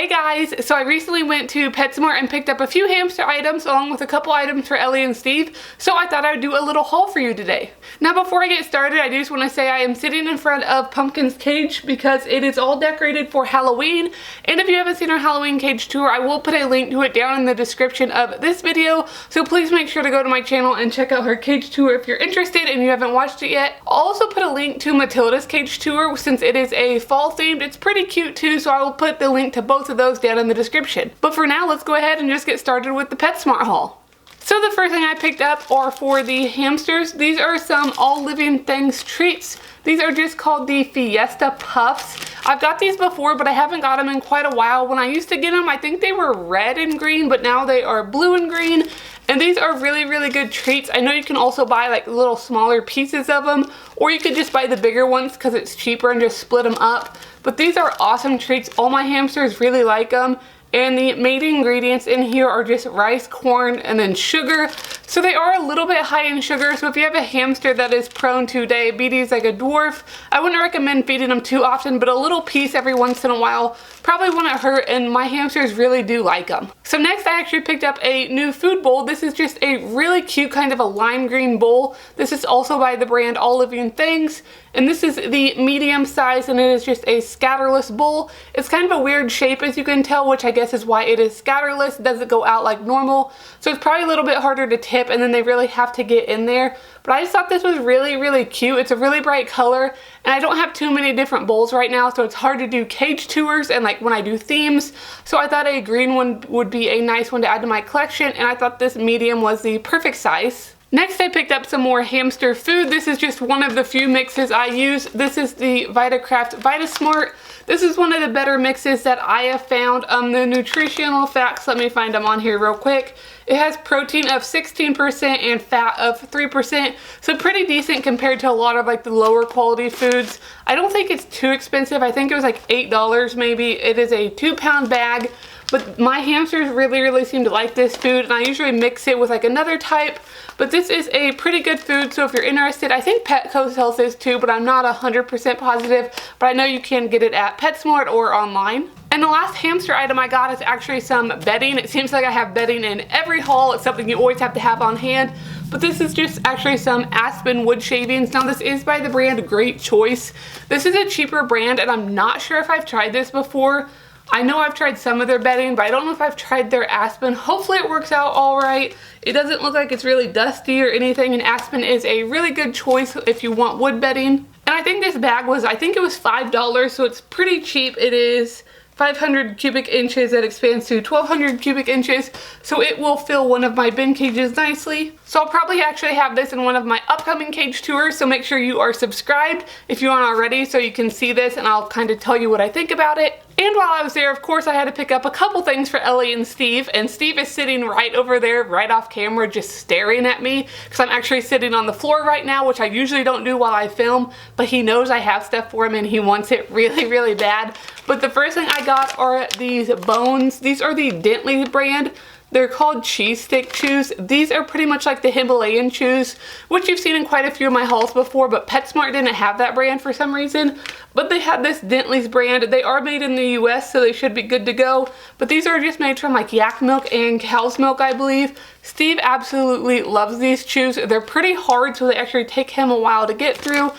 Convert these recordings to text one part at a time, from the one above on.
Hey guys, so I recently went to Petsmart and picked up a few hamster items along with a couple items for Ellie and Steve, so I thought I would do a little haul for you today. Now before I get started, I just want to say I am sitting in front of Pumpkin's cage because it is all decorated for Halloween, and if you haven't seen our Halloween cage tour, I will put a link to it down in the description of this video, so please make sure to go to my channel and check out her cage tour if you're interested and you haven't watched it yet. I'll also put a link to Matilda's cage tour since it is a fall themed. It's pretty cute too, so I will put the link to both of those down in the description. But for now, let's go ahead and just get started with the Petsmart haul. So the first thing I picked up are for the hamsters. These are some All Living Things treats. These are just called the Fiesta Puffs. I've got these before, but I haven't got them in quite a while. When I used to get them, I think they were red and green, but now they are blue and green. And these are really, really good treats. I know you can also buy like little smaller pieces of them, or you could just buy the bigger ones because it's cheaper and just split them up. But these are awesome treats. All my hamsters really like them. And the main ingredients in here are just rice, corn, and then sugar. So they are a little bit high in sugar. So if you have a hamster that is prone to diabetes like a dwarf, I wouldn't recommend feeding them too often, but a little piece every once in a while probably wouldn't hurt, and my hamsters really do like them. So next I actually picked up a new food bowl. This is just a really cute kind of a lime green bowl. This is also by the brand All Living Things. And this is the medium size, and it is just a scatterless bowl. It's kind of a weird shape, as you can tell, which I guess is why it is scatterless. It doesn't go out like normal. So it's probably a little bit harder to tip, and then they really have to get in there. But I just thought this was really, really cute. It's a really bright color, and I don't have too many different bowls right now, so it's hard to do cage tours and like when I do themes. So I thought a green one would be a nice one to add to my collection, and I thought this medium was the perfect size. Next, I picked up some more hamster food. This is just one of the few mixes I use. This is the VitaCraft VitaSmart. This is one of the better mixes that I have found. The nutritional facts, let me find them on here real quick. It has protein of 16% and fat of 3%, so pretty decent compared to a lot of like the lower quality foods. I don't think it's too expensive. I think it was like $8 maybe. It is a 2-pound bag, but my hamsters really, really seem to like this food, and I usually mix it with like another type. But this is a pretty good food, so if you're interested, I think Petco sells this too, but I'm not 100% positive, but I know you can get it at Petsmart or online. And the last hamster item I got is actually some bedding. It seems like I have bedding in every haul. It's something you always have to have on hand. But this is just actually some aspen wood shavings. Now this is by the brand Great Choice. This is a cheaper brand, and I'm not sure if I've tried this before. I know I've tried some of their bedding, but I don't know if I've tried their aspen. Hopefully it works out all right. It doesn't look like it's really dusty or anything, and aspen is a really good choice if you want wood bedding. And I think this bag was, I think it was $5, so it's pretty cheap. It is 500 cubic inches that expands to 1200 cubic inches, so it will fill one of my bin cages nicely. So I'll probably actually have this in one of my upcoming cage tours, so make sure you are subscribed if you aren't already so you can see this, and I'll kind of tell you what I think about it. And while I was there, of course, I had to pick up a couple things for Ellie and Steve is sitting right over there, right off camera, just staring at me, because I'm actually sitting on the floor right now, which I usually don't do while I film, but he knows I have stuff for him and he wants it really, really bad. But the first thing I got are these bones. These are the Dentley brand. They're called cheese stick chews. These are pretty much like the Himalayan chews, which you've seen in quite a few of my hauls before, but PetSmart didn't have that brand for some reason. But they had this Dentley's brand. They are made in the US, so they should be good to go. But these are just made from like yak milk and cow's milk, I believe. Steve absolutely loves these chews. They're pretty hard, so they actually take him a while to get through.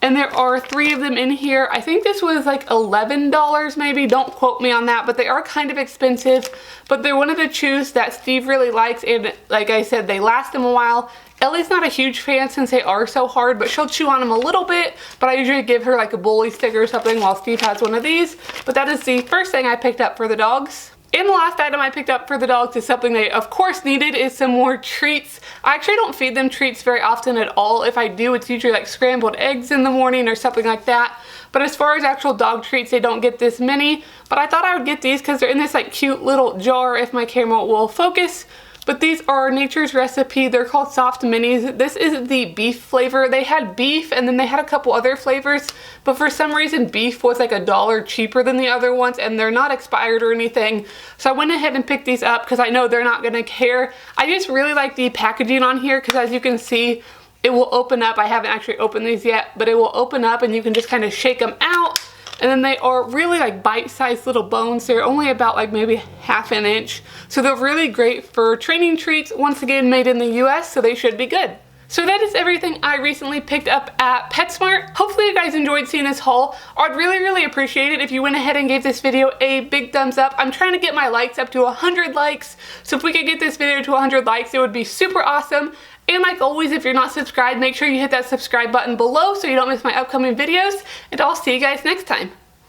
And there are 3 of them in here. I think this was like $11 maybe. Don't quote me on that, but they are kind of expensive. But they're one of the chews that Steve really likes, and like I said, they last him a while. Ellie's not a huge fan since they are so hard, but she'll chew on them a little bit. But I usually give her like a bully stick or something while Steve has one of these. But that is the first thing I picked up for the dogs. And the last item I picked up for the dogs is something they of course needed, is some more treats. I actually don't feed them treats very often at all. If I do, it's usually like scrambled eggs in the morning or something like that. But as far as actual dog treats, they don't get this many. But I thought I would get these because they're in this like cute little jar, if my camera will focus. But these are Nature's Recipe. They're called Soft Minis. This is the beef flavor. They had beef and then they had a couple other flavors, but for some reason beef was like $1 cheaper than the other ones, and they're not expired or anything. So I went ahead and picked these up because I know they're not gonna care. I just really like the packaging on here because as you can see, it will open up. I haven't actually opened these yet, but it will open up and you can just kind of shake them out. And then they are really like bite-sized little bones. They're only about like maybe half an inch. So they're really great for training treats. Once again, made in the US, so they should be good. So that is everything I recently picked up at Petsmart. Hopefully you guys enjoyed seeing this haul. I'd really appreciate it if you went ahead and gave this video a big thumbs up. I'm trying to get my likes up to 100 likes. So if we could get this video to 100 likes, it would be super awesome. And like always, if you're not subscribed, make sure you hit that subscribe button below so you don't miss my upcoming videos. And I'll see you guys next time.